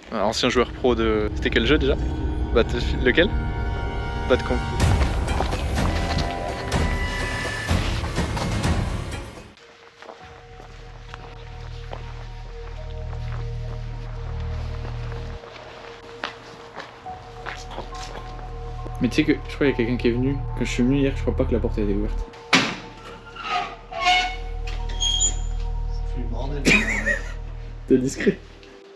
Un ancien joueur pro de... C'était quel jeu déjà? Lequel? Batcom. Mais tu sais que je crois qu'il y a quelqu'un qui est venu. Quand je suis venu hier, je crois pas que la porte était ouverte. C'est le bordel. T'es discret.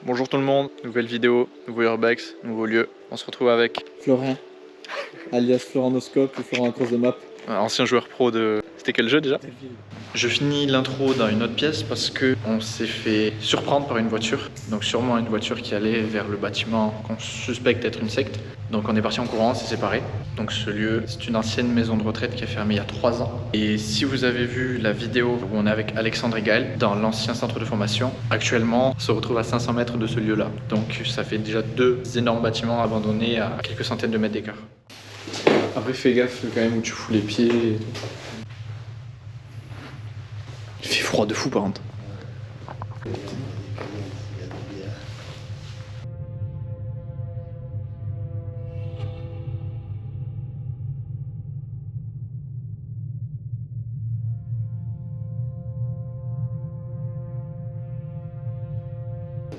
Bonjour tout le monde, nouvelle vidéo, nouveau Urbex, nouveau lieu. On se retrouve avec Florin, alias Floranoscope ou Florent Across the Map. un ancien joueur pro de... C'était quel jeu déjà? Je finis l'intro dans une autre pièce parce que on s'est fait surprendre par une voiture. Donc sûrement une voiture qui allait vers le bâtiment qu'on suspecte être une secte. Donc on est parti en courant, on s'est séparés. Donc ce lieu, c'est une ancienne maison de retraite qui a fermé il y a 3 ans. Et si vous avez vu la vidéo où on est avec Alexandre et Gaël dans l'ancien centre de formation, actuellement on se retrouve à 500 mètres de ce lieu-là. Donc ça fait déjà 2 énormes bâtiments abandonnés à quelques centaines de mètres d'écart. Après fais gaffe quand même où tu fous les pieds et tout. Il fait froid de fou par contre.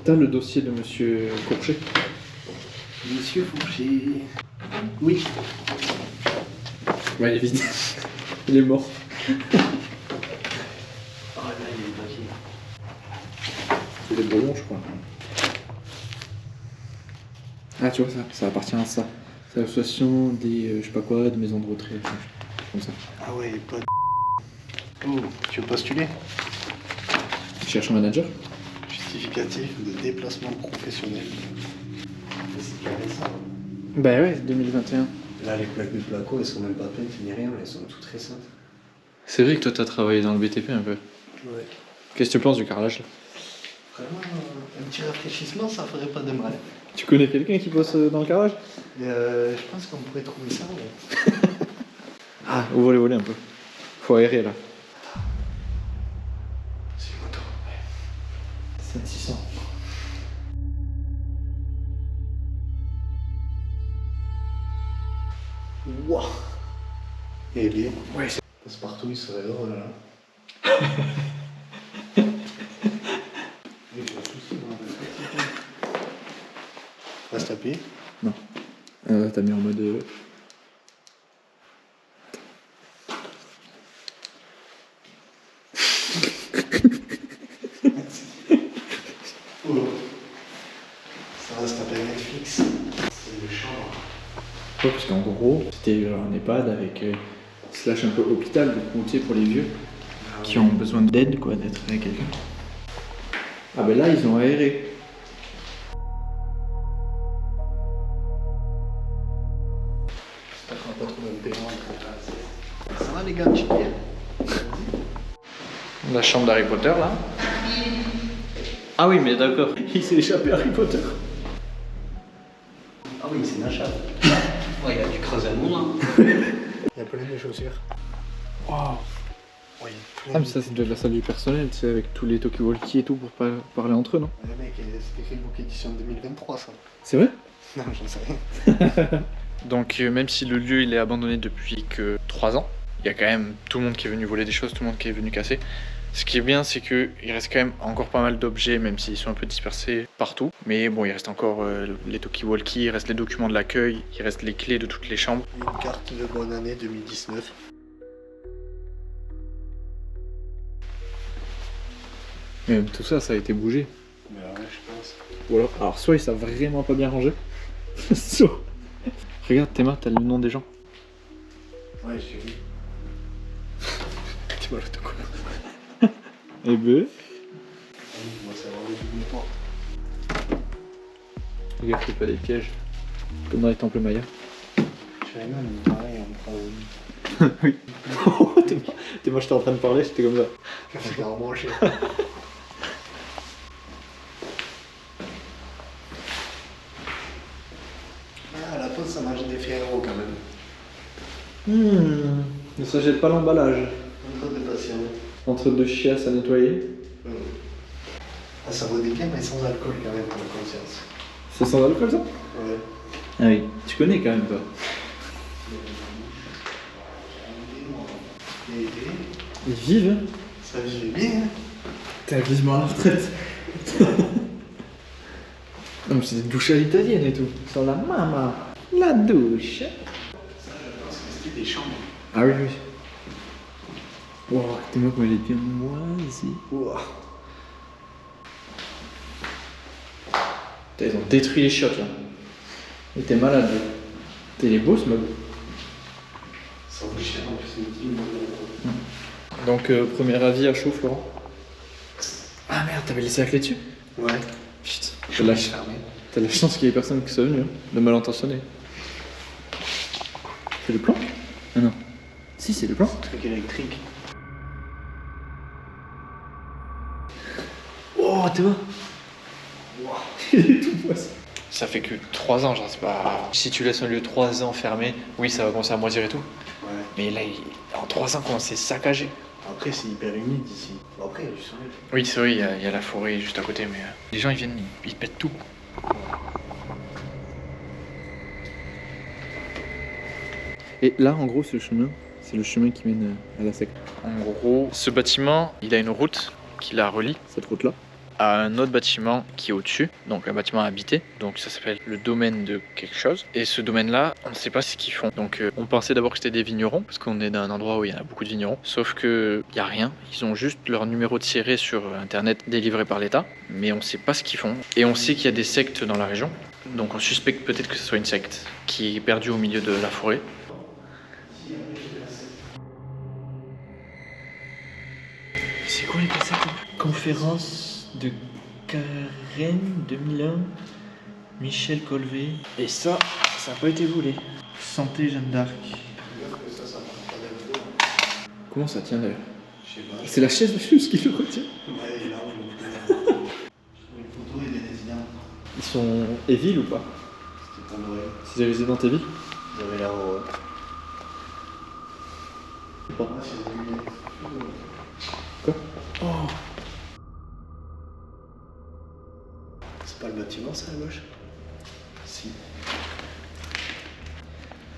T'as le dossier de monsieur Courchet? Monsieur Fouché. Oui. Ouais, il est vide. Il est mort. Ah là, il y a des papiers. C'est des ballons, je crois. Ah, tu vois, ça appartient à ça. C'est l'association des, je sais pas quoi, de maisons de retraite, comme ça. Ah ouais, pas de... Oh, tu veux postuler? Tu cherches un manager? Justificatif de déplacement professionnel. C'est carré ça. Bah ouais, 2021. Là, les plaques de placo, elles sont même pas peintes ni rien, elles sont toutes récentes. C'est vrai que toi, t'as travaillé dans le BTP un peu. Ouais. Qu'est-ce que tu penses du carrelage là? Vraiment, un petit rafraîchissement, ça ferait pas de mal. Tu connais quelqu'un qui bosse dans le carrelage? Et je pense qu'on pourrait trouver ça, ouais. Ah, ouvre les volets un peu. Faut aérer là. C'est une moto. 7600. Wouah. Et les... Ouais. Passe-partout, il serait heureux là. Reste appuyé. Non. T'as mis en mode. Oh. Ça reste appelé Netflix. C'est une chambre. Ouais, parce qu'en gros, c'était un EHPAD avec. Slash un peu hôpital, du coup, tu sais, pour les vieux. Qui ont besoin d'aide, quoi, d'être avec quelqu'un. Ah, ben là, ils ont aéré. J'espère qu'on va pas trouver un paiement. Ça va les gars, tu viens? La chambre d'Harry Potter là. Ah oui, mais d'accord. Il s'est échappé Harry Potter. Ah oui, c'est Nacha. Ouais, il a dû creuser un moulin. Il y a plein de chaussures. Waouh. Ouais, Ah, mais ça, c'est de la salle du personnel, tu sais, avec tous les talkie-walkie et tout pour pas parler entre eux, non? Le mec, c'est écrit Book Edition 2023, ça. C'est vrai? Non, j'en sais rien. Donc même si le lieu il est abandonné depuis que 3 ans, il y a quand même tout le monde qui est venu voler des choses, tout le monde qui est venu casser. Ce qui est bien, c'est qu'il reste quand même encore pas mal d'objets, même s'ils sont un peu dispersés partout. Mais bon, il reste encore les talkie-walkie, il reste les documents de l'accueil, il reste les clés de toutes les chambres. Une carte de bonne année 2019. Mais même tout ça, ça a été bougé. Mais ouais, je pense. Ou alors soit ils savent vraiment pas bien ranger, soit... Regarde, Théma, t'as le nom des gens. Ouais, j'ai vu. Tu m'as le coup. Eh ben... Moi, c'est vraiment des doubles portes. Regarde, c'est pas des pièges. Comme dans les temples mayas. Je vais même pareil, on prend Oui. Théma, j'étais en train de parler, j'étais comme ça. c'est carrément cher. Ah, la pause, ça mange des frérots quand même. Ne ça jette pas l'emballage. Encore de passion. Entre deux chiasses à nettoyer. Ah, ça vaut des biens, mais sans alcool quand même, pour la conscience. C'est sans alcool ça? Ouais. Ah oui, tu connais quand même toi. Ils vivent hein. Ça vivait bien. Hein. T'es quasiment à la retraite. Non mais c'est des douches à l'italienne et tout. Sur la mama. La douche. Ça, je pense que c'était des chambres. Ah oui, oui. Wow, t'es-moi comme elle est bien moisie. Ouah. Putain, ils ont détruit les chiottes là. Et t'es malade. Là. T'es les beau ce meuble. Ça vaut cher en plus, c'est une team. Donc, premier avis à chaud, Florent. Ah merde, t'avais laissé la clé dessus? Ouais. Putain, Je l'ai fermé. t'as la chance qu'il y ait personne qui soit venu, hein, de mal intentionné. C'est le plan? Ah non. Si, c'est le plan. Truc électrique. Oh, t'es bon. Il est tout moisi. Ça fait que 3 ans, genre, c'est pas. Si tu laisses un lieu 3 ans fermé, oui, ça va commencer à moisir et tout. Ouais. Mais là, en 3 ans, comment c'est saccagé. Après, c'est hyper humide ici. Bon, après, il y a du soleil. Oui, c'est vrai, il y a la forêt juste à côté, mais les gens ils viennent, ils pètent tout. Et là, en gros, ce chemin, c'est le chemin qui mène à la secte. En gros, ce bâtiment, il a une route qui la relie Cette route-là. à un autre bâtiment qui est au-dessus, donc un bâtiment habité. Donc ça s'appelle le domaine de quelque chose. Et ce domaine-là, on ne sait pas ce qu'ils font. Donc on pensait d'abord que c'était des vignerons, parce qu'on est dans un endroit où il y en a beaucoup de vignerons. Sauf que il y a rien. Ils ont juste leur numéro de ciré sur internet délivré par l'État, mais on ne sait pas ce qu'ils font. Et on sait qu'il y a des sectes dans la région. Donc on suspecte peut-être que ce soit une secte qui est perdue au milieu de la forêt. C'est quoi les passages? Conférence de Karen 2001, Michel Colvé. Et ça n'a pas été volé. Santé Jeanne d'Arc. Comment ça tient d'ailleurs? Je sais pas. C'est la chaise de Fuse qui le retient. Ouais, il est là, on le une photo et des résidents. Ils sont Evil ou pas? C'était pour Noël. C'est des résidents Evil? Ils avaient l'air heureux. Bon. Ah, c'est des lunettes. Quoi? Oh. C'est pas le bâtiment, ça, à gauche? Si.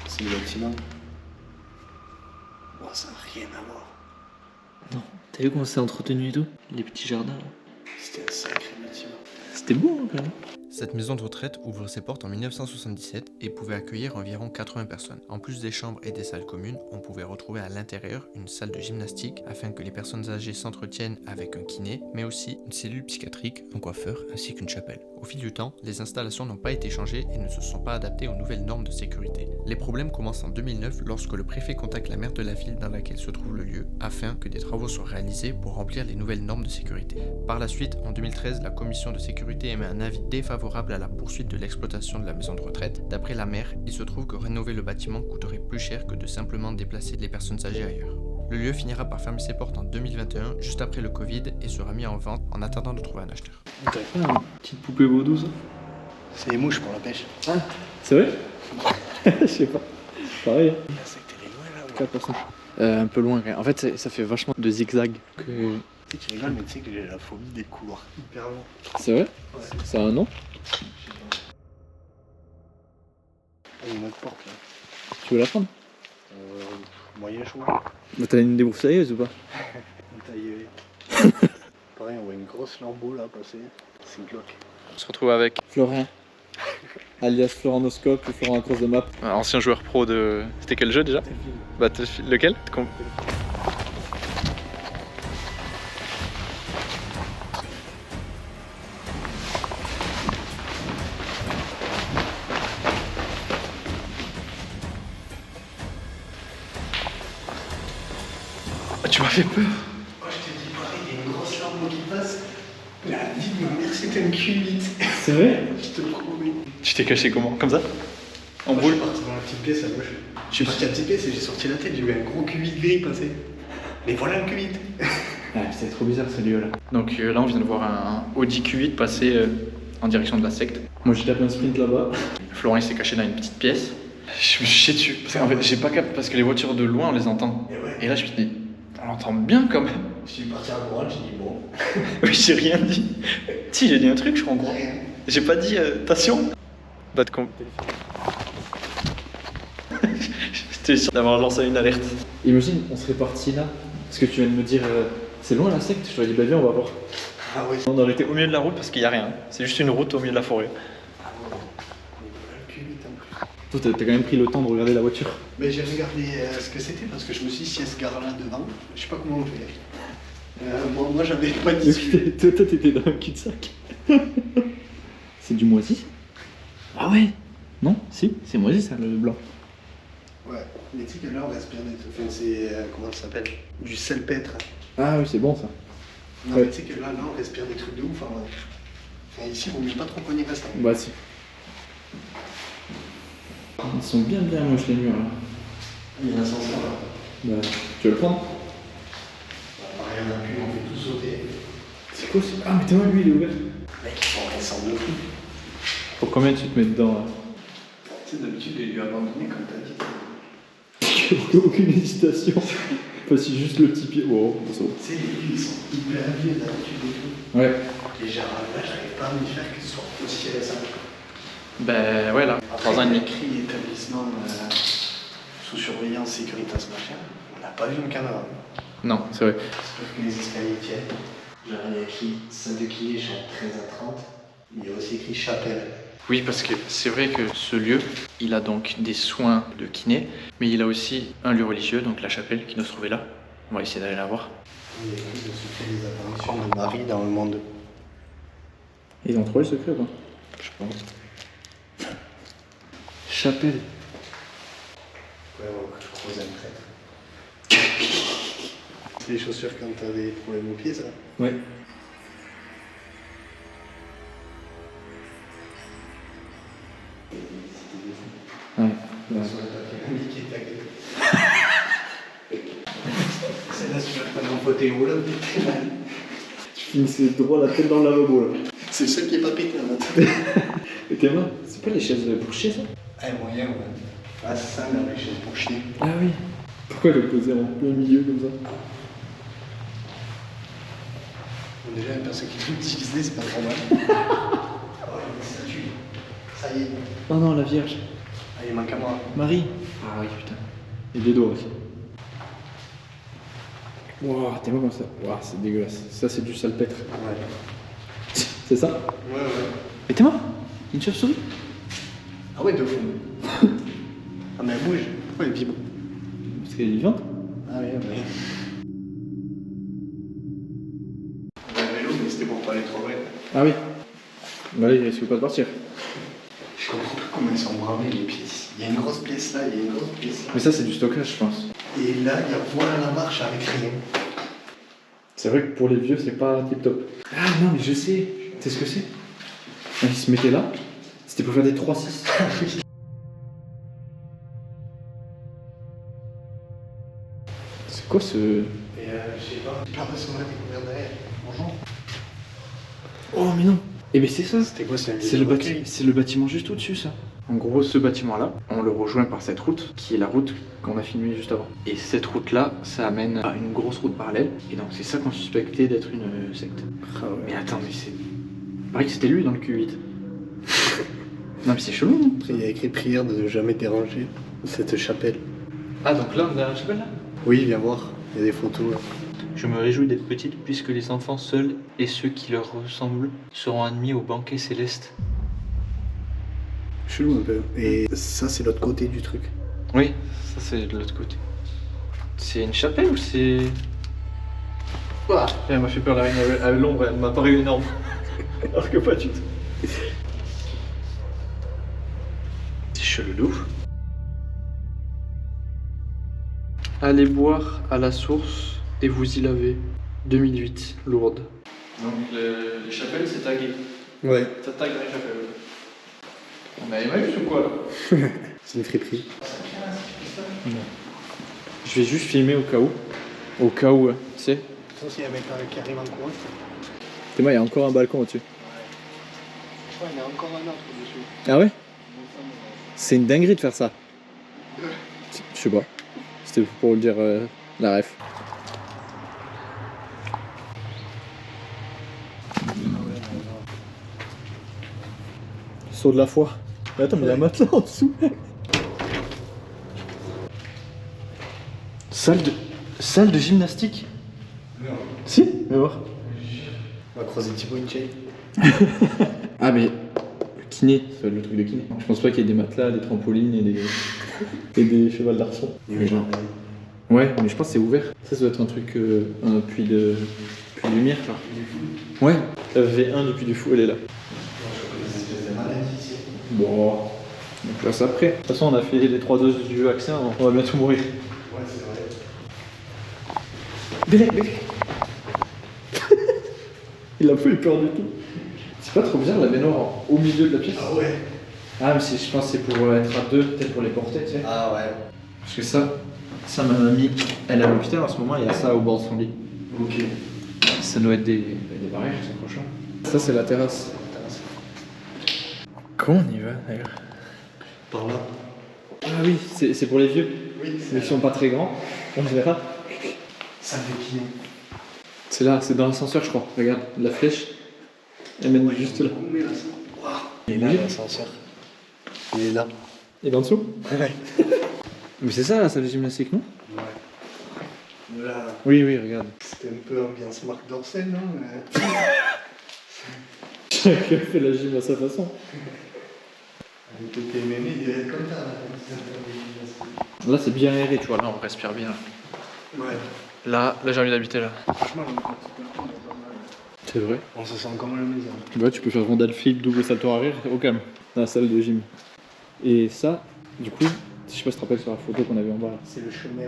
C'est le bâtiment. Bon, ça n'a rien à voir. Non. T'as vu comment c'est entretenu et tout? Les petits jardins là. C'était un sacré bâtiment. C'était beau hein, quand même. Cette maison de retraite ouvre ses portes en 1977 et pouvait accueillir environ 80 personnes. En plus des chambres et des salles communes, on pouvait retrouver à l'intérieur une salle de gymnastique afin que les personnes âgées s'entretiennent avec un kiné, mais aussi une cellule psychiatrique, un coiffeur ainsi qu'une chapelle. Au fil du temps, les installations n'ont pas été changées et ne se sont pas adaptées aux nouvelles normes de sécurité. Les problèmes commencent en 2009 lorsque le préfet contacte la maire de la ville dans laquelle se trouve le lieu afin que des travaux soient réalisés pour remplir les nouvelles normes de sécurité. Par la suite, en 2013, la commission de sécurité émet un avis défavorable à la poursuite de l'exploitation de la maison de retraite. D'après la maire, il se trouve que rénover le bâtiment coûterait plus cher que de simplement déplacer les personnes âgées ailleurs. Le lieu finira par fermer ses portes en 2021, juste après le Covid, et sera mis en vente en attendant de trouver un acheteur. T'as fait une petite poupée vaudou ça? C'est des mouches pour la pêche. Ah, c'est vrai? Je sais pas. Pareil. Hein. La secte, elle est loin là. 4 personnes. Un peu loin quand même. En fait, ça fait vachement de zigzag. Tu sais, tu rigoles, mais tu sais que j'ai la phobie des couloirs hyper longs. C'est vrai? Ouais. Ça a un nom? Il y a une autre porte là. Tu veux la prendre? Moyen chaud. Bah, t'as une débroussailleuse ou pas? On taille. Pareil, on voit une grosse lambeau là passer. C'est une cloque. On se retrouve avec Florin. Alias Floranoscope ou Florent Across the Map. un ancien joueur pro de. C'était quel jeu déjà? Battlefield. Lequel? Tu m'as fait peur. Oh, je te dis pareil, il y a une grosse lambeau qui passe. La vie de ma mère, c'était un Q8. C'est vrai? Je te promets. Tu t'es caché comment? Comme ça? En Moi, boule? je suis parti dans la petite pièce à gauche. Je suis parti à la petite pièce et j'ai sorti la tête, j'ai vu un gros Q8 gris passer. Mais voilà le Q8. Ah, c'est trop bizarre ce lieu là. Donc là, on vient de voir un Audi Q8 passer en direction de la secte. Moi j'ai tapé un sprint là-bas. Florent il s'est caché dans une petite pièce. Je me suis chié dessus. Parce qu'en fait, j'ai pas capté parce que les voitures de loin on les entend. Et ouais. Et là, je me suis dit, on l'entend bien quand même. Je suis parti à droite, j'ai dit bon. Oui, j'ai rien dit. Si, j'ai dit un truc, je crois en gros. Rien. J'ai pas dit attention. Pas de con. J'étais sûr d'avoir lancé une alerte. Imagine, on serait parti là. Parce que tu viens de me dire, c'est loin la secte. Je t'aurais dit, bah viens, on va voir. Ah oui. On aurait été au milieu de la route parce qu'il y a rien. C'est juste une route au milieu de la forêt. Ah ouais. On est le cul vite en plus. Toi, t'as quand même pris le temps de regarder la voiture. Mais j'ai regardé ce que c'était parce que je me suis dit si elle se gare là devant, je sais pas comment on fait. Moi j'avais pas d'issue. Toi, t'étais dans un cul-de-sac. C'est du moisi. Ah ouais. Non, si, c'est moisi ça, le blanc. Ouais, mais tu sais que là on respire des trucs. Enfin, c'est. Comment ça s'appelle? Du salpêtre. Ah oui, c'est bon ça. Non, Ouais. mais tu sais que là on respire des trucs de ouf. Hein. Enfin, ici, on met pas trop cogner restant. Bah si. Ils sont bien moches les murs là. Il y a un ascenseur là. Bah, tu veux le prendre? Rien n'a pu, on fait tout sauter. C'est quoi ce... Ah mais t'es lui il est ouvert. Mec, ils sont récents de fou. Pour combien tu te mets dedans là? Tu sais, d'habitude, il lui abandonné comme t'as dit. Aucune hésitation. Enfin si juste le petit pied. Wow, c'est bon. Tu sais, les lits, ils sont hyper vieux d'habitude et tout. Ouais. Et genre, là, j'arrive pas à m'y faire que ce soit aussi récent. Ben ouais, là, 3 ans et demi. Écrit établissement sous surveillance, Sécuritas machin. On n'a pas vu une caméra. Non, c'est vrai. Sauf que les escaliers tiennent. Genre, il y a écrit salle de kiné, chambre 13 à 30. Il y a aussi écrit chapelle. Oui, parce que c'est vrai que ce lieu, il a donc des soins de kiné, mais il a aussi un lieu religieux, donc la chapelle qui doit se trouver là. On va essayer d'aller la voir. Il y a écrit le secret des apparitions de Marie dans le monde. Ils ont trouvé le secret ou pas? Je pense. Chapelle. Ouais, je croise un prêtre. C'est les chaussures quand t'as des problèmes aux pieds, ça? Ouais. Ouais. Sur le papier indiqué, ta gueule. C'est là, tu vas prendre un poté haut là, t'es mal. Tu finissais droit la tête dans le lavabo là. C'est le seul qui est pas pété là maintenant. Et tes mains? C'est pas les chaises pour chier ça? Ah, moyen, ouais. Ah, c'est ça, mais les chaises pour chier. Ah oui. Pourquoi le poser en plein milieu comme ça? Bon, déjà, la personne qui peut l'utiliser, c'est pas trop mal. Oh, une statue. Ça y est. Oh non, la Vierge. Ah, il manque à moi. Marie. Ah oui, putain. Et des doigts aussi. Wouah, t'es moi comme ça. Wouah, c'est dégueulasse. Ça, c'est du salpêtre. Ouais. C'est ça? Ouais, ouais. Et t'es moi? Une chauve-souris? Ah ouais, de fou. Ah, mais elle bouge. Pourquoi elle vibre? Parce qu'elle est vivante? Ah ouais, ouais. On a un vélo, mais c'était pour pas aller trop loin. Ah oui. Bah là, il risque pas de partir. Je comprends pas comment ils sont bravés les pièces. Il y a une grosse pièce là, il y a une grosse pièce là. Mais ça, c'est du stockage, je pense. Et là, il y a voilà la marche avec rien. C'est vrai que pour les vieux, c'est pas tip top. Ah non, mais je sais. Tu sais ce que c'est? Quand ils se mettaient là, c'était pour faire des 3-6. C'est quoi ce. Et je sais pas, j'ai l'impression de découvrir derrière. Bonjour. Oh, mais non! Eh ben c'est ça! C'était quoi, c'est un C'est le bâtiment juste au-dessus, ça. En gros, ce bâtiment-là, on le rejoint par cette route, qui est la route qu'on a filmée juste avant. Et cette route-là, ça amène à une grosse route parallèle. Et donc, c'est ça qu'on suspectait d'être une secte. Ah ouais. Mais attends, mais c'est. Pareil que c'était lui dans le Q8. Non, mais c'est chelou, non? Après, il y a écrit prière de ne jamais déranger cette chapelle. Ah, donc là, on est à la chapelle là? Oui, viens voir, il y a des photos là. Je me réjouis d'être petite puisque les enfants seuls et ceux qui leur ressemblent seront admis au banquet céleste. Chelou un peu. Et ça, c'est l'autre côté du truc. Oui, ça c'est de l'autre côté. C'est une chapelle ou c'est... Ouah, elle m'a fait peur l'araignée à l'ombre, elle m'a paru énorme. Alors que pas du tout. C'est chelou. Allez boire à la source et vous y lavez. 2008, Lourdes. Donc les chapelles c'est tagué. Ouais. Ça tag dans les chapelles. On a Emmaüs ou quoi là? C'est une friperie. Je vais juste filmer au cas où. Au cas où, tu sais. Ça, c'est avec qui arrive en courant. Et moi, il y a encore un balcon au-dessus. Je crois qu'il y en a encore un autre dessus. Ah ouais? C'est une dinguerie de faire ça. Je sais pas. C'était pour le dire la ref. saut de la foi. Mais attends, mais il y a un matelas en dessous. Salle de gymnastique. Non. Si, mais voir. On va croiser Thibaut Inchey. Ah mais kiné, ça va être le truc de kiné. Je pense pas qu'il y ait des matelas, des trampolines et des chevals d'arçon. Mais genre- Ouais, mais je pense que c'est ouvert. Ça doit être un truc, un puits de lumière là. Ouais, la V1 du puits du fou, elle est là. Bon, on place après. De toute façon, on a fait les 3 doses du vaccin, on va bientôt mourir. Ouais, c'est vrai. Bélec. Il a pas eu peur du tout. C'est pas trop bizarre la baignoire au milieu de la pièce. Ah ouais. Ah mais je pense que c'est pour être à deux, peut-être pour les porter, tu sais. Ah ouais. Parce que ça ma mamie, elle est à l'hôpital en ce moment, il y a ça au bord de son lit. Ok. Ça doit être des barrières, c'est prochain. Ça c'est la terrasse. Comment on y va d'ailleurs? Par là. Ah oui, c'est pour les vieux. Oui, Ils sont pas très grands, on verra. Ça fait kiné. C'est là, c'est dans l'ascenseur je crois. Regarde, la flèche, elle mène juste là. Il est là l'ascenseur. Il est là. Et en dessous? Ouais. Mais c'est ça la salle de gymnastique, non? Ouais. Là, Oui, regarde. c'était un peu ambiance Marc Dorcel, non? Chacun fait la gym à sa façon. Avec le TMM, il est comme ça. Là c'est bien aéré, tu vois. Là, on respire bien. Ouais. Là, j'ai envie d'habiter là. Franchement, on est pas super content, pas mal. C'est vrai. On se sent comme à la maison. Bah, tu peux faire rondelle flip, double salto arrière, au calme, dans la salle de gym. Et ça, du coup, je sais pas si tu te rappelles sur la photo qu'on avait en bas là. C'est le chemin.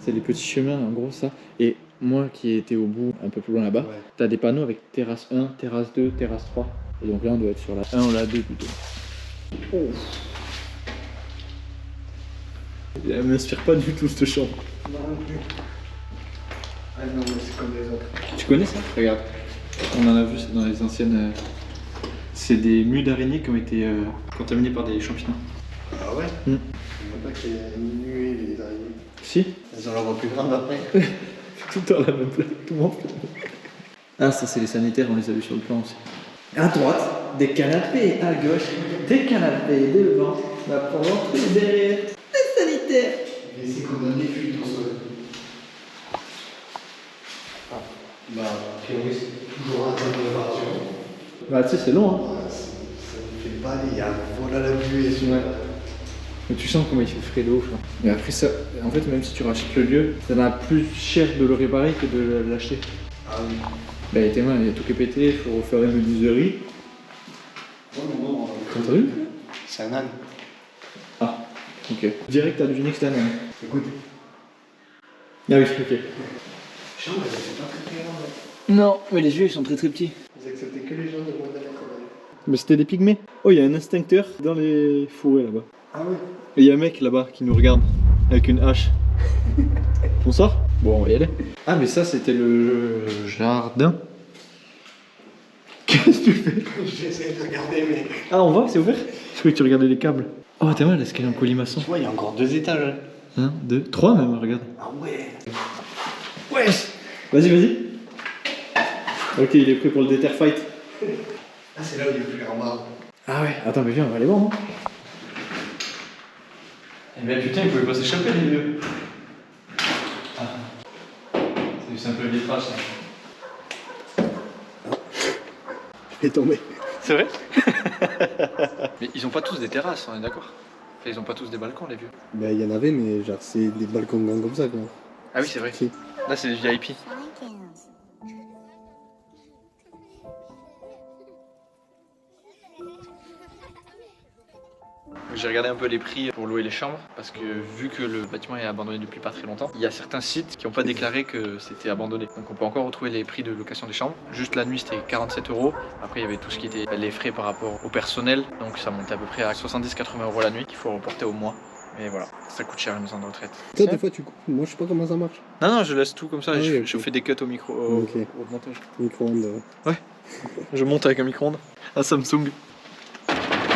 C'est les petits chemins, en gros, ça. Et moi qui étais au bout, un peu plus loin là-bas, Ouais. t'as des panneaux avec terrasse 1, terrasse 2, terrasse 3. Et donc là, on doit être sur la 1 ou la 2 plutôt. Oh. Elle m'inspire pas du tout cette chambre. Non, non plus. Ah non, mais c'est comme les autres. Tu connais ça? Regarde. On en a vu, c'est dans les anciennes. C'est des mues d'araignées qui ont été contaminées par des champignons. Ah ouais? Mm. Je ne vois pas qu'il y a une nuée les araignées. Si? Elles ont la voix plus grande après. Tout dans la même place, tout le monde. Ah, ça, c'est les sanitaires, on les a vus sur le plan aussi. À droite, des canapés. À gauche, des canapés. Devant, la porte, derrière, les sanitaires. Et c'est comme un écu tout seul. Ah. Bah, a priori, c'est toujours un temps de réparation. Bah, tu sais, c'est long, hein. Voilà, ça ne fait pas aller. Voilà la buée sur Ouais. Mais tu sens comment il fait frais de ouf. Hein. Mais après, ça, en fait, même si tu rachètes le lieu, ça va plus cher de le réparer que de l'acheter. Ah oui. Bah, il était mal, il y a tout qui est pété, il faut refaire les menuiseries. Ouais, mais bon, T'as entendu? c'est un âne. Ah, ok. Direct, t'as deviné que c'était un âne. Écoute, Ah oui, ok. chambre, elle était pas très grande. Non, mais les yeux, ils sont très très petits. Ils acceptaient que les gens de moins d'un mètre. Mais c'était des pygmées. Oh, il y a un instincteur dans les fourrés là-bas. Ah oui. Et il y a un mec là-bas qui nous regarde avec une hache. On sort? Bon, on va y aller. Ah, mais ça, c'était le jardin. Qu'est-ce que tu fais? J'essaie de regarder, mais. Ah, on va? C'est ouvert? Je croyais que tu regardais les câbles. Oh, t'es mal, est-ce qu'elle est en colimaçon? Tu vois, il y a encore 2 étages. 1, 2, 3 même, regarde. Ah ouais. Ouais. Vas-y. Ok, il est prêt pour le déter fight. Ah, c'est là où il y a plus l'air marre. Ah ouais, attends, mais viens, on va aller voir, non? Eh ben putain, ils pouvaient pas s'échapper, les vieux. Ah. C'est du simple vitrage, ça. Je vais tomber. C'est vrai? Mais ils ont pas tous des terrasses, on est d'accord? Enfin, ils ont pas tous des balcons, les vieux. Ben, il y en avait, mais genre, c'est des balcons grands comme ça, quoi. Ah oui, c'est vrai. Si. Là, c'est des VIP. J'ai regardé un peu les prix pour louer les chambres parce que vu que le bâtiment est abandonné depuis pas très longtemps, il y a certains sites qui n'ont pas déclaré que c'était abandonné. Donc on peut encore retrouver les prix de location des chambres. Juste la nuit c'était 47 €. Après il y avait tout ce qui était les frais par rapport au personnel. Donc ça montait à peu près à 70-80 € la nuit qu'il faut reporter au mois. Mais voilà, ça coûte cher une maison de retraite. Toi, des fois, tu coupes. Moi, je sais pas comment ça marche. Non, je laisse tout comme ça Ah et oui, ok. je fais des cuts au micro, Ok. au montage. Micro-ondes. Je monte avec un micro-ondes, un Samsung.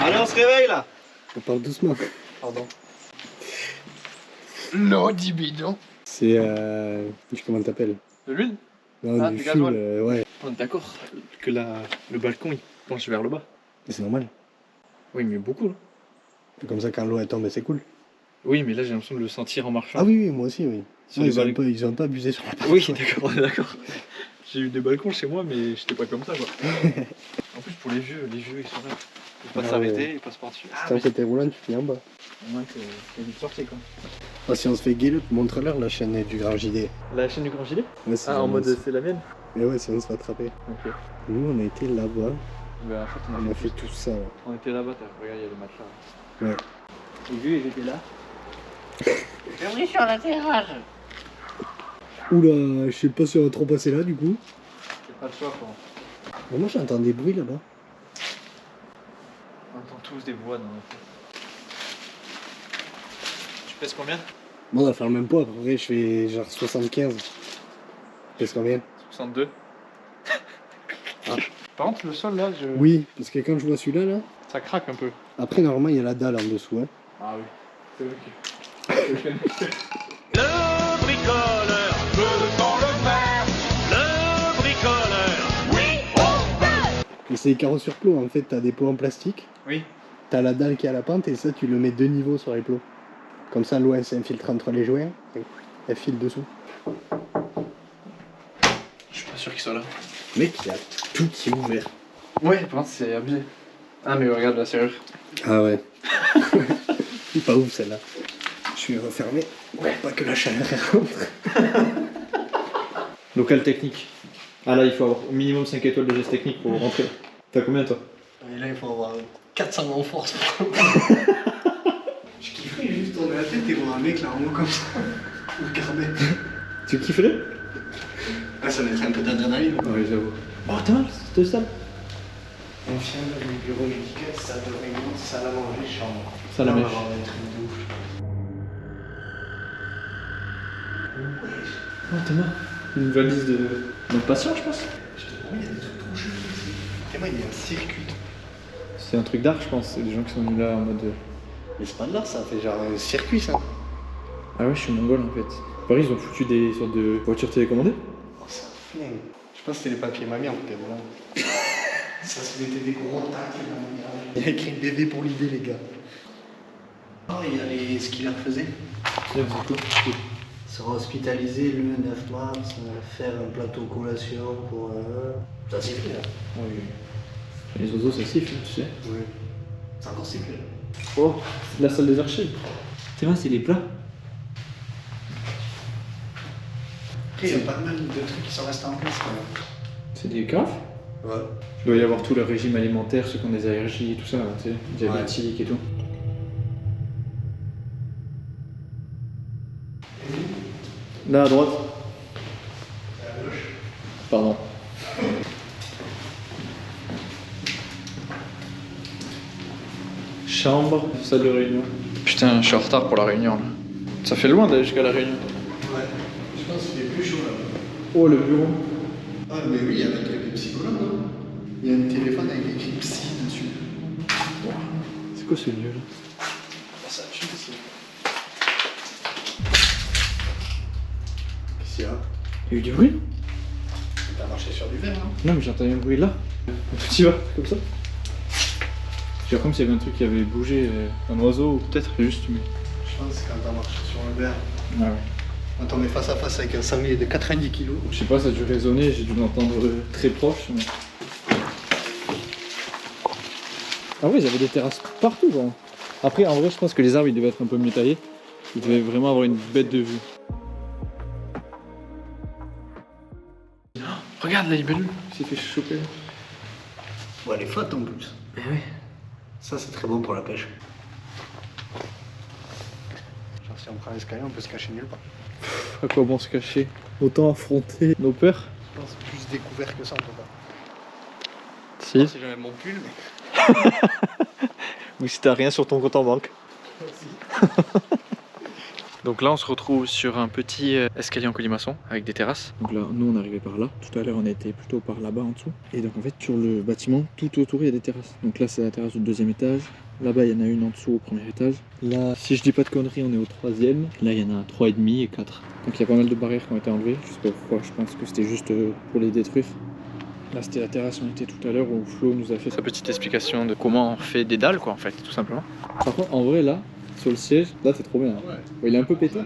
Allez, on se réveille là. On parle doucement. Pardon. Non, dis bidon. C'est comment t'appelles? De l'huile? Non, Ah, du du fuel, gasoil. ouais. On est d'accord que le balcon il penche vers le bas. Mais c'est normal. Oui, mais beaucoup. Là. Comme ça, quand l'eau elle tombe, c'est cool. Oui, mais là j'ai l'impression de le sentir en marchant. Ah oui, oui, moi aussi, oui. Sur Ouais, les balcons. ils ont pas abusé sur la partie. Oui, d'accord, on est d'accord. J'ai eu des balcons chez moi, mais j'étais pas comme ça, quoi. En plus, pour les vieux, ils sont là. Ils peuvent pas Ah s'arrêter, ouais. ils passent par-dessus. Si t'en fais roulant, tu finis en bas. Il y en a qui ont vite sorti, quoi. Ah, si on se fait gueuler, montre-leur la chaîne du Grand JD. La chaîne du Grand Gilet Ouais, c'est Ah, en vraiment- mode c'est la mienne. Mais ouais, si on se fait attraper. Ok. Nous, on a été là-bas. Bah, en fait, On a fait tout ça. Là. On était là-bas, regarde, il y a le match là. Ouais. Les vieux, ils étaient là. Oui, sur la terrasse. Oula, je sais pas si on va trop passer là, du coup. C'est pas le choix, quoi. Mais moi, j'entends des bruits là-bas. On entend tous des voix dans la tête. Tu pèses combien Bon, on va faire le même poids. Après, je fais genre 75. Tu pèses combien? 62. Ah. Par contre, le sol là, Oui, parce que quand je vois celui-là, là, ça craque un peu. après, normalement, il y a la dalle en dessous. Hein. Ah oui. C'est ok. Le bricoleur peut-on le faire? Le bricoleur, oui, on peut. Mais c'est des carreaux sur plots. En fait, t'as des pots en plastique. Oui. T'as la dalle qui est à la pente et ça, tu le mets 2 niveaux sur les plots. Comme ça, l'eau, elle s'infiltre entre les joints. Et elle file dessous. Je suis pas sûr qu'il soit là. Mec, il y a tout qui est ouvert. Ouais, par contre, c'est abusé. Ah, mais regarde la serrure. Ah ouais. C'est pas ouf celle-là. Je suis refermé. Ouais, pas que la chaleur rentre. Local technique. Ah là, il faut avoir au minimum 5 étoiles de geste technique pour rentrer. T'as combien toi? Et là, il faut avoir 400 en force. Je kifferais juste tourner la tête et voir un mec là en haut comme ça. Regarder. Tu kifferais? Ah, ça mettrait un peu d'adrénaline. Ouais, j'avoue. Oh, t'es mal, cette salle? Infirmière, le bureau médical, salle de réunion, salle à manger, chambre. Salle à Là, on va manger. avoir des trucs de ouf. Oh, Thomas. Une valise de patient, je pense. Je te promets, il y a des trucs trop chelous ici. Et moi, il y a un circuit. C'est un truc d'art, je pense. C'est des gens qui sont venus là en mode. Mais c'est pas de l'art, ça fait genre un circuit ça. Ah ouais, je suis mongol en fait. Paris, ils ont foutu des sortes de voitures télécommandées. Oh, c'est un flingue. Je pense que c'était les papiers mamie en tout cas, voilà. Ça se mettait des gros tacs là. Il y a écrit bébé pour l'idée, les gars. Oh, il y a ce qu'il leur faisait. Sera hospitalisé le 9 mars, faire un plateau collation pour un. Ça siffle là. Oui. Les oiseaux, ça siffle, tu sais. Oui. C'est encore sifflé. Oh, c'est la salle des archives. C'est vrai, c'est les plats. Après, il y a pas mal de trucs qui sont restés en place quand même. C'est des carafes. Ouais. Il doit y avoir tout le régime alimentaire, ceux qui ont des allergies, tout ça, tu sais, diabétiques et tout. Là à droite. Pardon. Chambre, salle de réunion. Putain, je suis en retard pour la réunion là. Ça fait loin d'aller jusqu'à la réunion. Ouais. Je pense qu'il est plus chaud là. Oh, le bureau. Ah, mais oui, il y a un truc de psychologue, non? Il y a un téléphone avec écrit psy dessus. C'est quoi ce lieu là? Ça tue ici. Qu'est-ce qu'il y a? Il y a eu du bruit? T'as marché sur du verre, non? Non, mais j'ai entendu un bruit là. Tu vas, comme ça. J'ai comme s'il y avait un truc qui avait bougé, un oiseau ou peut-être juste. Mais... Je pense que quand t'as marché sur le verre. Ah ouais. Quand on est face à face avec un sanglier de 90 kilos. Je sais pas, ça a dû résonner, j'ai dû l'entendre très proche. Mais... Ah oui, ils avaient des terrasses partout. Quoi. Après, en vrai, je pense que les arbres ils devaient être un peu mieux taillés. Ils devaient vraiment avoir une bête de vue. Oh, regarde la libellule, il s'est fait choper. Ouais, elle est flotte en plus. Eh oui. Ça, c'est très bon pour la pêche. Genre, si on prend l'escalier, on peut se cacher nulle part. À quoi bon se cacher? Autant affronter nos peurs. Je pense plus découvert que ça, en tout cas. Si. Si j'avais mon pull, mais. Ou si t'as rien sur ton compte en banque. Donc là on se retrouve sur un petit escalier en colimaçon avec des terrasses. Donc là nous on est arrivé par là, tout à l'heure on était plutôt par là-bas en dessous. Et donc en fait sur le bâtiment, tout autour il y a des terrasses. Donc là c'est la terrasse du 2e étage, là-bas il y en a une en dessous au 1er étage. Là si je dis pas de conneries on est au 3e, là il y en a 3,5 et 4. Donc il y a pas mal de barrières qui ont été enlevées, je sais pas pourquoi, je pense que c'était juste pour les détruire. Là, c'était la terrasse où on était tout à l'heure où Flo nous a fait Sa petite explication de comment on fait des dalles, quoi, en fait, tout simplement. Par contre, en vrai, là, sur le siège, là, c'est trop bien. Hein. Ouais, il est un peu pété.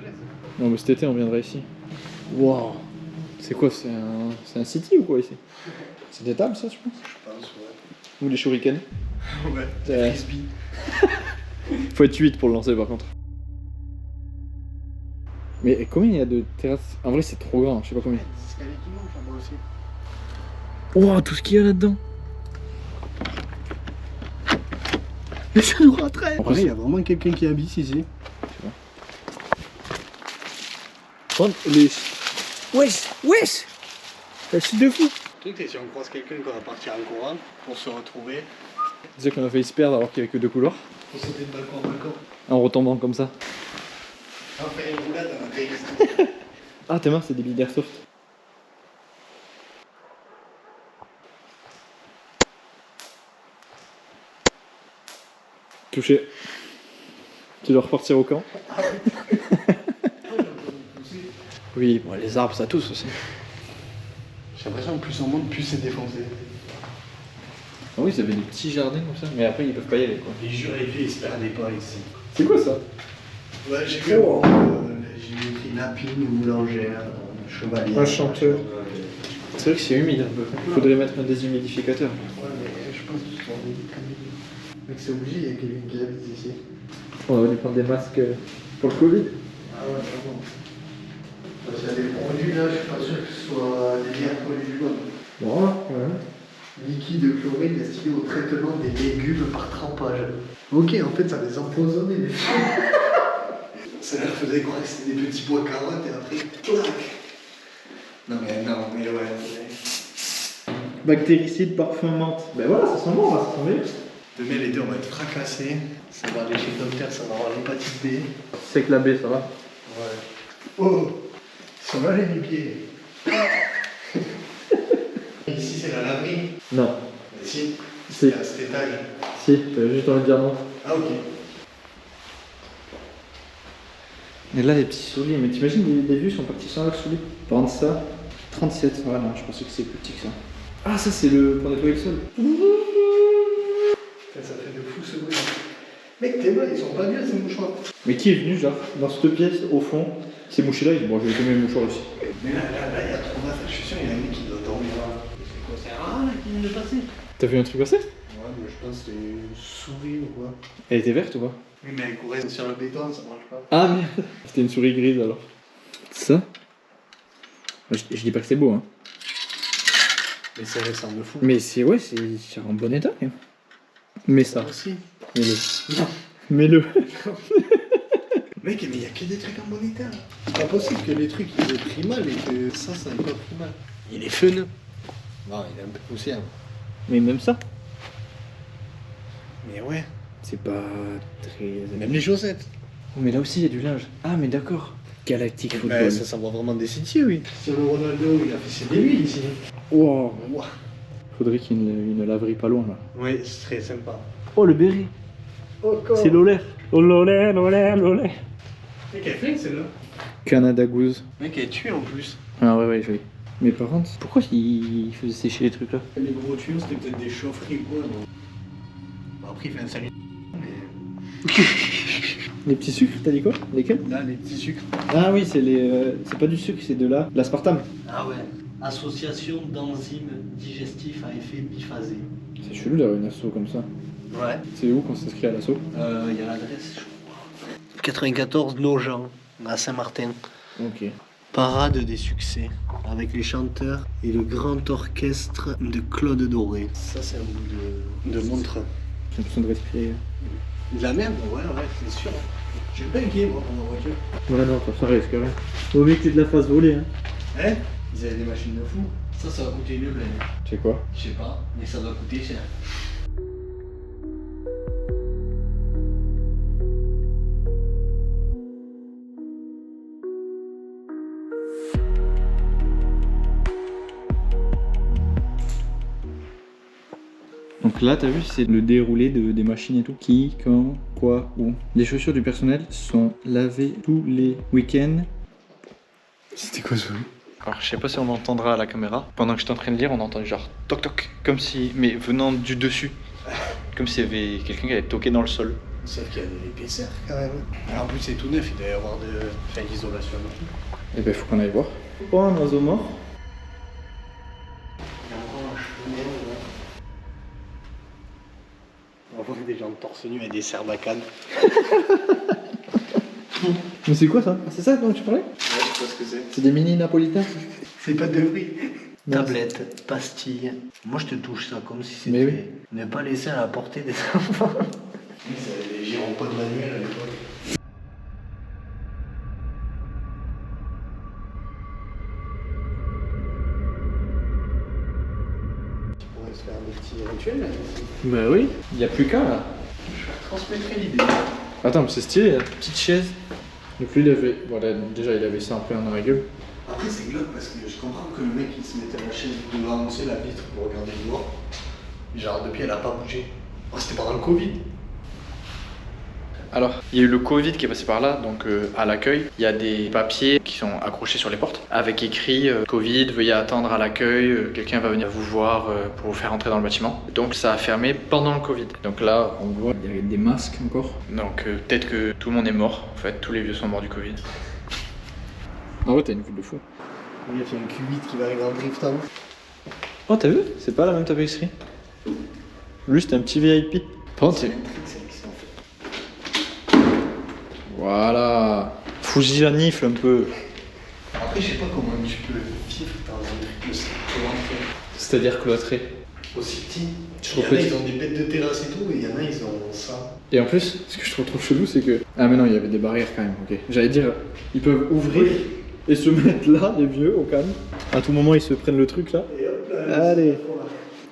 Non, mais cet été, on viendra ici. Waouh! C'est quoi? C'est un city ou quoi ici? C'est des tables, ça, je pense? Je pense, ouais. Ou des shurikens? Ouais, Euh. frisbee. Faut être 8 pour le lancer, par contre. Mais combien il y a de terrasses? En vrai, c'est trop grand, je sais pas combien. C'est ce qui manque, moi aussi. Waouh, tout ce qu'il y a là-dedans! Mais ça nous rattrape! En Après, plus, il y a vraiment quelqu'un qui habite ici. Prendre les. Wesh! Wesh! La chute de fou! Le truc, c'est si on croise quelqu'un qu'on va partir en courant pour se retrouver. Tu sais qu'on a failli se perdre alors qu'il n'y avait que 2 couloirs. Pour sauter de balcon en balcon. En retombant comme ça. On va faire une roulade dans la vieille. Ah, tes mains, c'est des billes d'airsoft. Touché. Tu dois repartir au camp. Oui, bon, les arbres, ça tousse aussi. J'ai l'impression que plus on monte, plus c'est défoncé. Ah oui, ils avaient des petits jardins comme ça, mais après ils peuvent pas y aller quoi. Et jure et puis ils se perdaient pas ici. C'est quoi ça? Ouais, j'ai vu. Oh. J'ai écrit lapine, boulangère, chevalier. Un chanteur. C'est vrai que c'est humide un peu. Faudrait mettre un déshumidificateur. Ouais, mais je pense qu'ils sont mec, c'est obligé, il y a quelqu'un qui habite ici. On va lui prendre des masques pour le Covid. Ah ouais, vraiment. Parce qu'il y a des produits là, je suis pas sûr que ce soit des bières polluantes. Bon, ouais. Liquide chloré destiné au traitement des légumes par trempage. Ok, en fait, ça les empoisonnait les filles. Ça leur faisait croire que c'était des petits pois carottes et après, clac. Non mais ouais. Bactéricide, parfum, menthe. Ben voilà, ça sent bon, là, ça sent bien. Demain, les deux, on va être fracassés. Ça va aller chez le docteur, ça va avoir l'hépatite B. C'est que la baie, ça va. Ouais. Oh, ça va les pieds. Ici, c'est la laverie. Non. Mais si, Si. c'est à cet étage. Si, t'avais juste envie de dire non. Ah, ok. Et là, les petits souliers, mais t'imagines, les vues sont partis sans leurs souliers. Par contre, ça, 37. Ouais, non, je pensais que c'était plus petit que ça. Ah, ça, c'est le pour nettoyer le sol. Ça fait de fou ce bruit. Mec, tes mains, ils sont pas bien ces mouchoirs. Mais qui est venu, genre, dans cette pièce, au fond, ces mouchés-là, ils disent, bon, je vais mettre mes mouchoirs aussi. Mais là, il y a trop d'affaires. Je suis sûr, il y a un mec qui doit dormir là. C'est quoi? C'est un rat là qui vient de passer? T'as vu un truc passer? Ouais, mais je pense que c'est une souris ou quoi. Elle était verte ou pas? Oui, mais elle courait sur le béton, ça marche pas. Ah, merde. C'était une souris grise alors. Ça? Je dis pas que c'est beau, hein. Mais ça ressemble de fou. Mais c'est, ouais, c'est en bon état, quand même. Mais ça, aussi. mets-le. Mets-le. Mec, mais il y a que des trucs en bon état là. C'est pas possible que les trucs ils aient pris mal et que ça n'ait pas pris mal. Il est fun. Non, il est un peu poussière. Mais même ça, Mais ouais. c'est pas très... Même les chaussettes. Oh, mais là aussi, il y a du linge. Ah, mais d'accord. Galactique Football. Bah, ça s'envoie vraiment des City, oui. Sur le Ronaldo, il a fait ses débuts ici. Wow. Ouah. Faudrait qu'il y ait une laverie pas loin, là. Oui, ce serait sympa. Oh, le béret. Encore. C'est l'olaire. Oh, l'olaire, l'olaire, l'olaire. Mec, elle fait celle-là. Canada Goose. Mec, elle est tuée en plus. Ah ouais, joli. Mais par contre, pourquoi il faisait sécher les trucs là? Les gros tuyaux, c'était peut-être des chaufferies ou quoi. Bon, après, il fait un salut. Mais. Les petits sucres, t'as dit quoi? Lesquels? Là, les petits sucres. Ah oui, c'est les... c'est pas du sucre, c'est de l'aspartame. Ah ouais. Association d'enzymes digestifs à effet biphasé. C'est chelou d'avoir une asso comme ça. Ouais. C'est où qu'on s'inscrit à l'asso? Il y a l'adresse, je crois. 94 Nogent, à Saint-Martin. Ok. Parade des succès, avec les chanteurs et le grand orchestre de Claude Doré. Ça, c'est un bout de montre. J'ai l'impression de respirer. De la merde, ouais, c'est sûr. Je suis pas inquiet, moi, pour ma voiture. Ouais, non, ça risque rien. Au mieux que tu te la fasses voler, hein. Hein? Ils avaient des machines de fou. Ça va coûter une blinde. Tu sais quoi? Je sais pas, mais ça doit coûter cher. Donc là, t'as vu, c'est le déroulé des machines et tout. Qui, quand, quoi, où. Les chaussures du personnel sont lavées tous les week-ends. C'était quoi ce bruit? Alors je sais pas si on l'entendra à la caméra. Pendant que j'étais en train de lire, on a entendu genre toc toc, comme si, mais venant du dessus, comme s'il y avait quelqu'un qui avait toqué dans le sol. Sauf qu'il y a de l'épaisseur quand même. Alors, en plus c'est tout neuf, il doit y avoir de l'isolation. Et ben faut qu'on aille voir. Oh, un oiseau mort. Il y a encore un chemin là. On va voir des gens torse nu et des serbacanes. Mais c'est quoi ça? C'est ça dont tu parlais? Ouais, je sais pas ce que c'est. C'est des mini napolitains? C'est pas de fruits. Non, Tablette, pastille. Moi je te touche ça comme si Mais c'était. Ne pas laisser à la portée des enfants. C'est les gyropodes manuels à l'époque. Tu pourrais se faire des petits rituels là. Bah oui, il y a plus qu'à là. Je transmettrai l'idée. Attends, mais c'est stylé, la petite chaise. Donc lui, il avait. Voilà, déjà, il avait ça un peu en règle. Après c'est glauque parce que je comprends que le mec il se mettait à la chaise devant annoncer la vitre pour regarder le noir. Genre depuis elle a pas bougé. Oh, c'était pendant le Covid. Alors, il y a eu le Covid qui est passé par là, donc à l'accueil, il y a des papiers qui sont accrochés sur les portes avec écrit Covid, veuillez attendre à l'accueil, quelqu'un va venir vous voir pour vous faire entrer dans le bâtiment. Donc ça a fermé pendant le Covid. Donc là, on voit, Il y avait des masques encore. donc peut-être que tout le monde est mort, en fait, tous les vieux sont morts du Covid. En vrai, t'as une vue de fou. Il a fait un Q8 qui va arriver en drift avant. Oh, t'as vu? C'est pas la même tapisserie. Lui, c'était un petit VIP. Par contre, c'est. Voilà. Fugianifle un peu. Après, je sais pas comment tu peux vivre dans un truc aussi grand, C'est-à-dire cloîtré. aussi petit. Je Il y en a, répète. ils ont des bêtes de terrasse et tout, et il y en a, ils ont ça. Et en plus, ce que je trouve trop chelou, c'est que. Ah, mais non, il y avait des barrières quand même, ok. J'allais dire, ils peuvent ouvrir et se mettre là, les vieux, au calme. À tout moment, ils se prennent le truc là. Et hop là. Allez.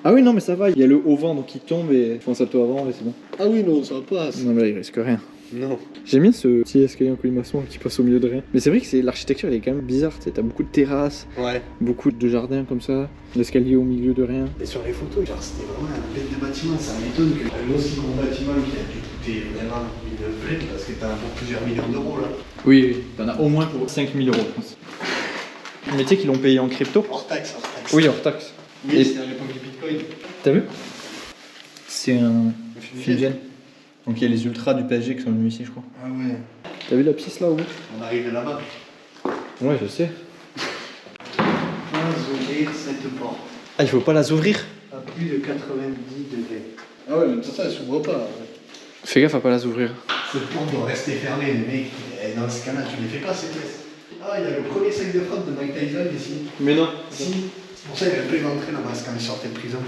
Ah oui, non, mais ça va, il y a le haut vent donc il tombe et je pense à toi avant et c'est bon. Ah oui, non, ça passe. Non, mais là, il risque rien. Non. J'aime bien ce petit escalier en colimaçon qui passe au milieu de rien. Mais c'est vrai que l'architecture elle est quand même bizarre, tu sais, t'as beaucoup de terrasses, Ouais. beaucoup de jardins comme ça, l'escalier au milieu de rien. Et sur les photos, genre, c'était vraiment un bête de bâtiment. Ça m'étonne qu'un aussi gros bâtiment qui a dû coûter vraiment une blinde parce que t'as pour plusieurs millions d'euros là. Oui, oui, t'en as au moins pour 5000 euros, je pense. Mais tu sais qu'ils l'ont payé en crypto? Hors taxe, hors taxe. Oui, hors taxe. Oui, Et- c'était à l'époque du bitcoin. T'as vu? C'est un Fumigène. Donc il y a les ultras du PSG qui sont venus ici, je crois. Ah ouais. T'as vu la piste là au bout? On arrive là-bas. Ouais, je sais. Ouvrir cette porte. Ah, il faut pas les ouvrir? À plus de 90 degrés. Ah ouais, même ça, elle s'ouvre pas. Fais gaffe à pas les ouvrir. Cette porte doit rester fermée, les mecs. Et dans ce cas-là, tu les fais pas ces tests. Ah, il y a le premier sac de frappe de Mike Tyson ici. Mais non. Si. C'est pour ça qu'il a pas rentré là-bas quand il sortait de prison.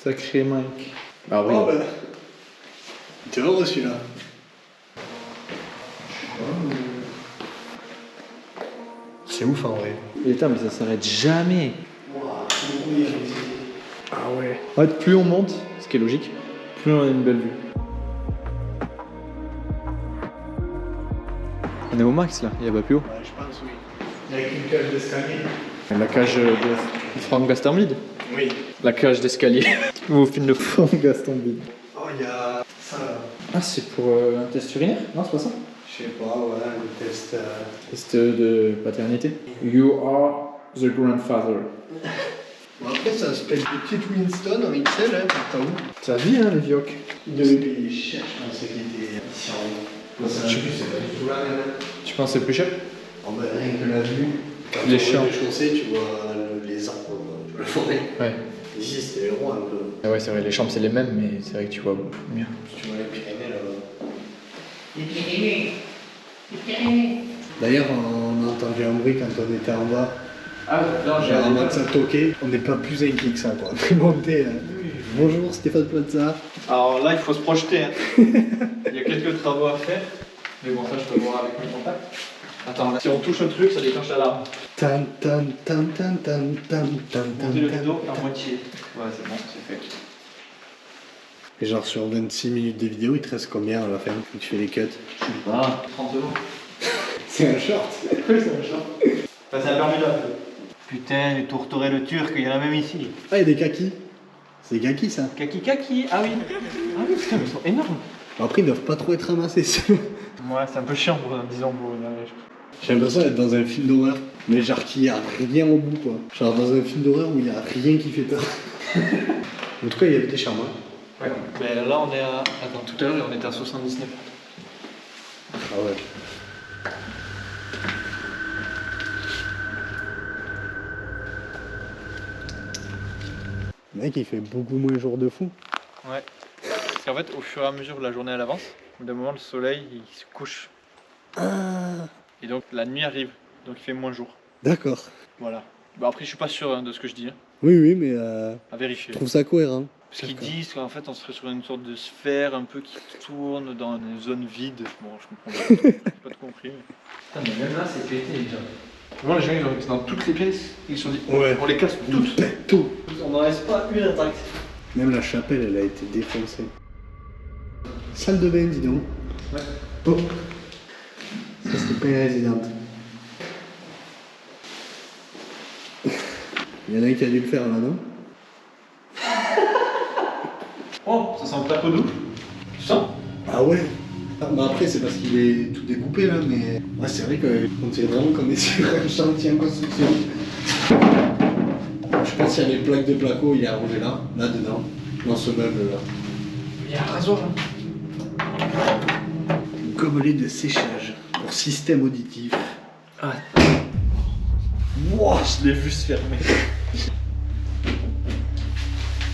Sacré Mike. Ah oui. Oh ben. Tu vas reçu là. C'est ouf en vrai. Et putain, mais ça s'arrête jamais. Waouh, c'est brouillé ici. Ah ouais. En fait, plus on monte, ce qui est logique, plus on a une belle vue. On est au max là, il y a pas plus haut. Ouais, je pense oui. Il y a une cage d'escalier. La cage de Franck Gastambide. Oui. La cage d'escalier. Au film de Franck Gastambide. Oh, il y a ça là. Ah, c'est pour un test urinaire? Non, c'est pas ça? Je sais pas, voilà, le test. Test de paternité. You are the grandfather. Bon, après, ça s'appelle des petites Winston en XL, hein, t'as où? Ça vit, hein, les vioques. Il devait payer cher, je pensais qu'il était ici en haut. Ça, je sais plus, c'est pas du tout là, même. Tu penses que c'est plus cher? Oh, ben, rien que la vue. Quand Les tu champs. vois les chaussées, tu vois les arbres, tu vois la forêt. Ouais. Ici, c'était le roi un peu. Ah ouais, c'est vrai, les chambres c'est les mêmes, mais c'est vrai que tu vois beaucoup mieux. Tu vois les Pyrénées là-bas. Les Pyrénées. Les Pyrénées. D'ailleurs, on a entendu un bruit quand on était en bas. Ah, non, Genre, en mode ça toquait. On n'est pas plus inquiet que ça, quoi. On est monté. Bonjour, Stéphane Plaza. Alors là, il faut se projeter. Hein. Il y a quelques travaux à faire. Mais bon, ça, je peux voir avec mes contacts. Attends, là, si on touche un truc, ça déclenche l'alarme. Tan tan tan tan tan tan tan Montez le tan rideau tan. à moitié. Ouais, c'est bon, c'est fait. Et genre, sur 26 minutes de vidéo, il te reste combien à la fin quand tu fais les cuts? Ah, 30 secondes. C'est un short. Oui, c'est un chat. Ça, c'est un permis là. Putain, les tourterelles le turc, il y en a même ici. Ah, il y a des kakis. C'est des kakis, ça. Kaki kaki, ah oui. Ah oui, putain, mais ils sont énormes. Après, ils doivent pas trop être ramassés. ceux-là. Ouais, c'est un peu chiant, pour, disons, pour une neige. J'ai l'impression d'être dans un film d'horreur, mais genre qu'il n'y a rien au bout quoi. Genre dans un film d'horreur où il n'y a rien qui fait peur. En tout cas, il y avait des charmes. Ouais. Ben là, on est à. Attends, tout à l'heure, on était à 79. Ah ouais. Mec, il fait beaucoup moins jour de fou. Ouais. Parce qu'en fait, au fur et à mesure de la journée à l'avance, au bout d'un moment, le soleil il se couche. Ah, Et donc la nuit arrive. Donc il fait moins jour. d'accord. Voilà. Bah après, je suis pas sûr hein, de ce que je dis. Hein. Oui, oui, mais À vérifier. je trouve ça cohérent. Parce qu'ils disent qu'en fait, on serait sur une sorte de sphère un peu qui tourne dans une zone vide. Bon, je comprends pas. J'ai pas tout compris. Mais... Putain, mais même là, c'est pété déjà. Vraiment, les gens, ils ont été dans toutes les pièces. Ils se sont dit, Ouais. on les casse toutes. Pète tout. On n'en reste pas une interaction. Même la chapelle, elle a été défoncée. Salle de bain, dis donc. Ouais. Oh. Ça, c'était pas une résidente. Il y en a un qui a dû le faire là, non? Oh, ça sent le plateau d'eau. Tu sens? Ah ouais. Ah, bah après, c'est parce qu'il est tout découpé là, mais. Ouais, c'est vrai qu'on dirait vraiment qu'on est sur un chantier en construction. Je pense qu'il y a les plaques de placo, il est arrangé là, dedans, dans ce meuble là. Il y a un rasoir. Gobelet de séchage pour système auditif. Ah. Wow, je l'ai vu se fermer.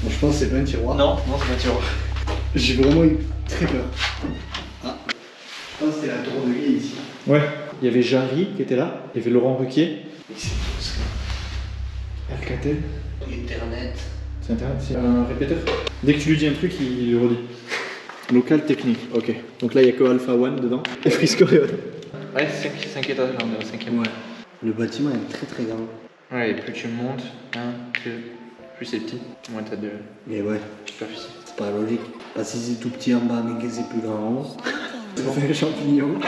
Bon, je pense que c'est pas un tiroir. Non, c'est pas un tiroir. J'ai vraiment eu très peur. Ah. Je pense que c'était la tour de guet ici. Ouais. Il y avait Jarry qui était là, il y avait Laurent Ruquier. Mais c'est tout ça. Alcatel. Internet. C'est Internet, c'est un répéteur. Dès que tu lui dis un truc, il le redit. Local technique, ok. Donc là, il n'y a que Alpha One dedans. Et Frisco Réon. Ouais, 5 étages, là, on est au 5e. Ouais. Le bâtiment est très très grand. Ouais, et plus tu montes, plus c'est petit, moins t'as de Mais ouais, superficie. c'est pas logique. Parce que si c'est tout petit en bas mais que c'est plus grand en haut, ça fait un champignon.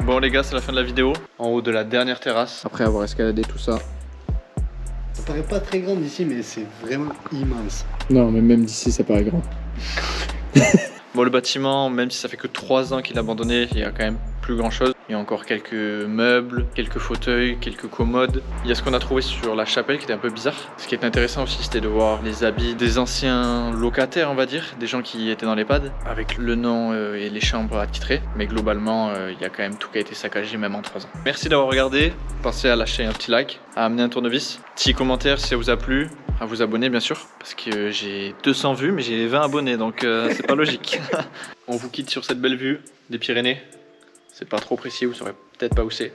Bon les gars, c'est la fin de la vidéo. En haut de la dernière terrasse. Après avoir escaladé tout ça. Ça paraît pas très grand d'ici, mais c'est vraiment immense. Non, mais même d'ici, ça paraît grand. Bon, le bâtiment, même si ça fait que 3 ans qu'il est abandonné, il y a quand même plus grand chose. Il y a encore quelques meubles, quelques fauteuils, quelques commodes. Il y a ce qu'on a trouvé sur la chapelle qui était un peu bizarre. Ce qui est intéressant aussi, c'était de voir les habits des anciens locataires, on va dire, des gens qui étaient dans l'EHPAD, avec le nom et les chambres attitrées. Mais globalement, il y a quand même tout qui a été saccagé, même en 3 ans. Merci d'avoir regardé. Pensez à lâcher un petit like, à amener un tournevis. Petit commentaire si ça vous a plu. À vous abonner bien sûr, parce que j'ai 200 vues mais j'ai 20 abonnés, donc c'est pas logique. On vous quitte sur cette belle vue des Pyrénées. C'est pas trop précis, vous saurez peut-être pas où c'est.